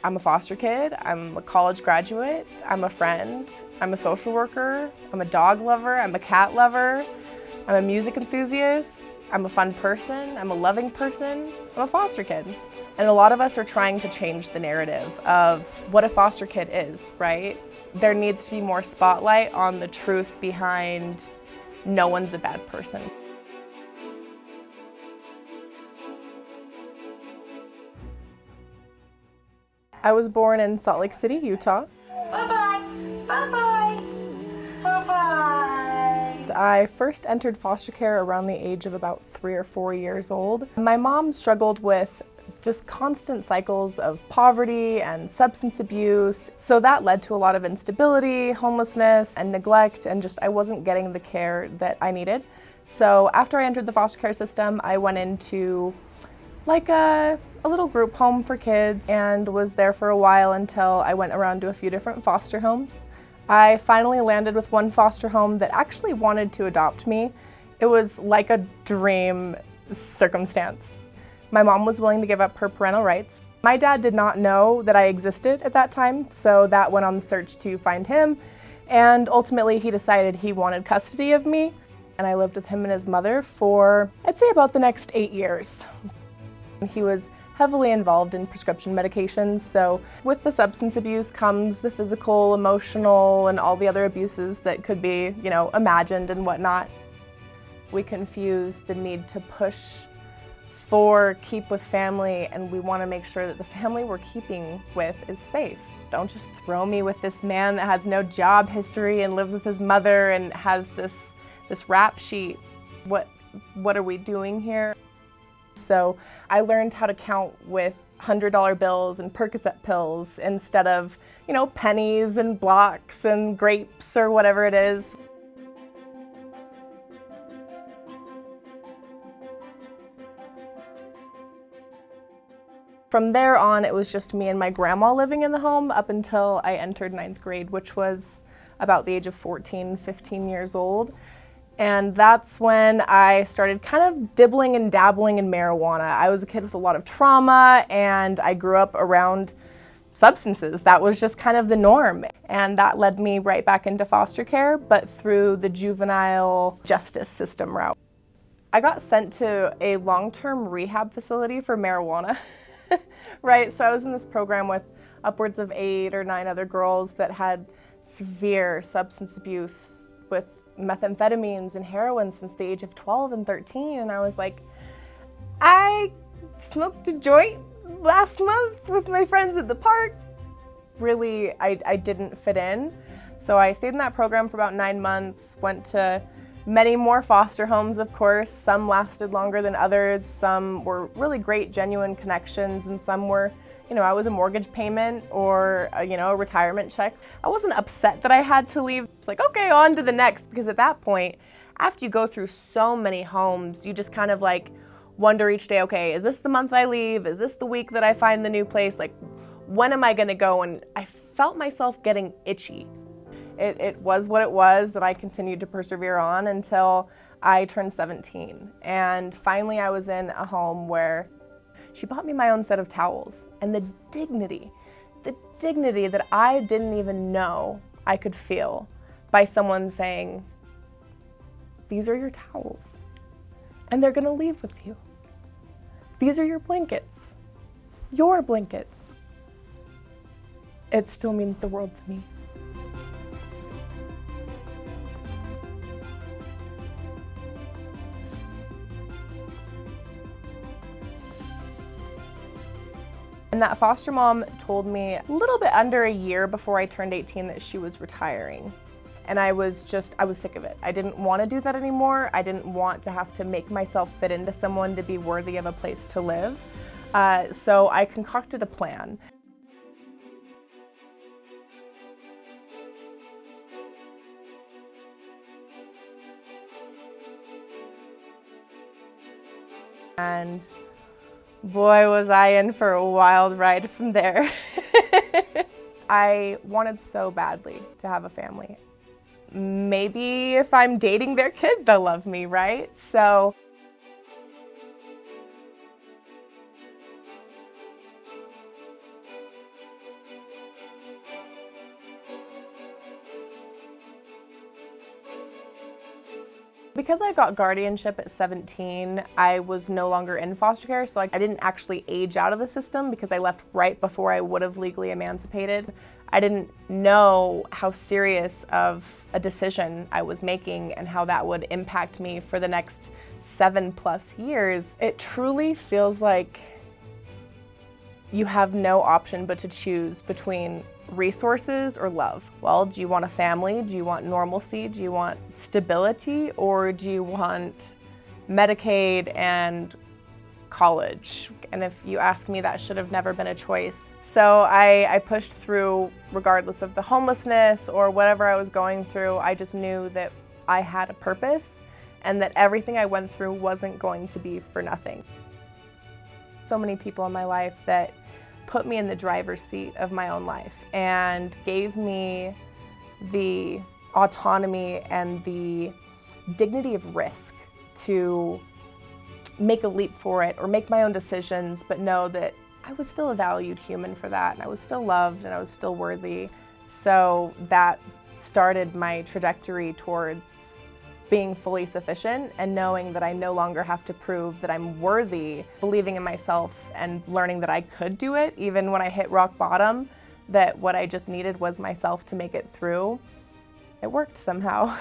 I'm a foster kid, I'm a college graduate, I'm a friend, I'm a social worker, I'm a dog lover, I'm a cat lover, I'm a music enthusiast, I'm a fun person, I'm a loving person, I'm a foster kid. And a lot of us are trying to change the narrative of what a foster kid is, right? There needs to be more spotlight on the truth behind no one's a bad person. I was born in Salt Lake City, Utah. Bye-bye. Bye-bye. Bye-bye. I first entered foster care around the age of about 3 or 4 years old. My mom struggled with just constant cycles of poverty and substance abuse. So that led to a lot of instability, homelessness, and neglect, and just I wasn't getting the care that I needed. So after I entered the foster care system, I went into like a little group home for kids and was there for a while until I went around to a few different foster homes. I finally landed with one foster home that actually wanted to adopt me. It was like a dream circumstance. My mom was willing to give up her parental rights. My dad did not know that I existed at that time, so that went on the search to find him, and ultimately he decided he wanted custody of me, and I lived with him and his mother for, I'd say, about the next 8 years. He was heavily involved in prescription medications, so with the substance abuse comes the physical, emotional, and all the other abuses that could be, imagined and whatnot. We confuse the need to push for keep with family, and we want to make sure that the family we're keeping with is safe. Don't just throw me with this man that has no job history and lives with his mother and has this rap sheet. What are we doing here? So I learned how to count with $100 bills and Percocet pills instead of, pennies and blocks and grapes or whatever it is. From there on, it was just me and my grandma living in the home up until I entered 9th grade, which was about the age of 14, 15 years old. And that's when I started kind of dibbling and dabbling in marijuana. I was a kid with a lot of trauma, and I grew up around substances. That was just kind of the norm. And that led me right back into foster care, but through the juvenile justice system route. I got sent to a long-term rehab facility for marijuana, right? So I was in this program with upwards of 8 or 9 other girls that had severe substance abuse with methamphetamines and heroin since the age of 12 and 13, and I was like, I smoked a joint last month with my friends at the park. Really, I didn't fit in. So I stayed in that program for about 9 months, went to many more foster homes, of course. Some lasted longer than others, some were really great, genuine connections, and some were I was a mortgage payment or a retirement check. I wasn't upset that I had to leave. It's like, okay, on to the next, because at that point, after you go through so many homes, you just kind of like wonder each day, okay, is this the month I leave? Is this the week that I find the new place? Like, when am I gonna go? And I felt myself getting itchy. It was what it was that I continued to persevere on until I turned 17. And finally I was in a home where she bought me my own set of towels, and the dignity that I didn't even know I could feel by someone saying, these are your towels, and they're gonna leave with you. These are your blankets, It still means the world to me. And that foster mom told me a little bit under a year before I turned 18 that she was retiring. And I was sick of it. I didn't want to do that anymore. I didn't want to have to make myself fit into someone to be worthy of a place to live. So I concocted a plan. And boy, was I in for a wild ride from there. I wanted so badly to have a family. Maybe if I'm dating their kid, they'll love me, right? So Because I got guardianship at 17, I was no longer in foster care, so I didn't actually age out of the system because I left right before I would have legally emancipated. I didn't know how serious of a decision I was making and how that would impact me for the next 7+ years. It truly feels like you have no option but to choose between resources or love. Well, do you want a family? Do you want normalcy? Do you want stability? Or do you want Medicaid and college? And if you ask me, that should have never been a choice. So I pushed through regardless of the homelessness or whatever I was going through. I just knew that I had a purpose and that everything I went through wasn't going to be for nothing. So many people in my life that put me in the driver's seat of my own life and gave me the autonomy and the dignity of risk to make a leap for it or make my own decisions, but know that I was still a valued human for that, and I was still loved and I was still worthy. So that started my trajectory towards being fully sufficient and knowing that I no longer have to prove that I'm worthy, believing in myself and learning that I could do it even when I hit rock bottom, that what I just needed was myself to make it through. It worked somehow.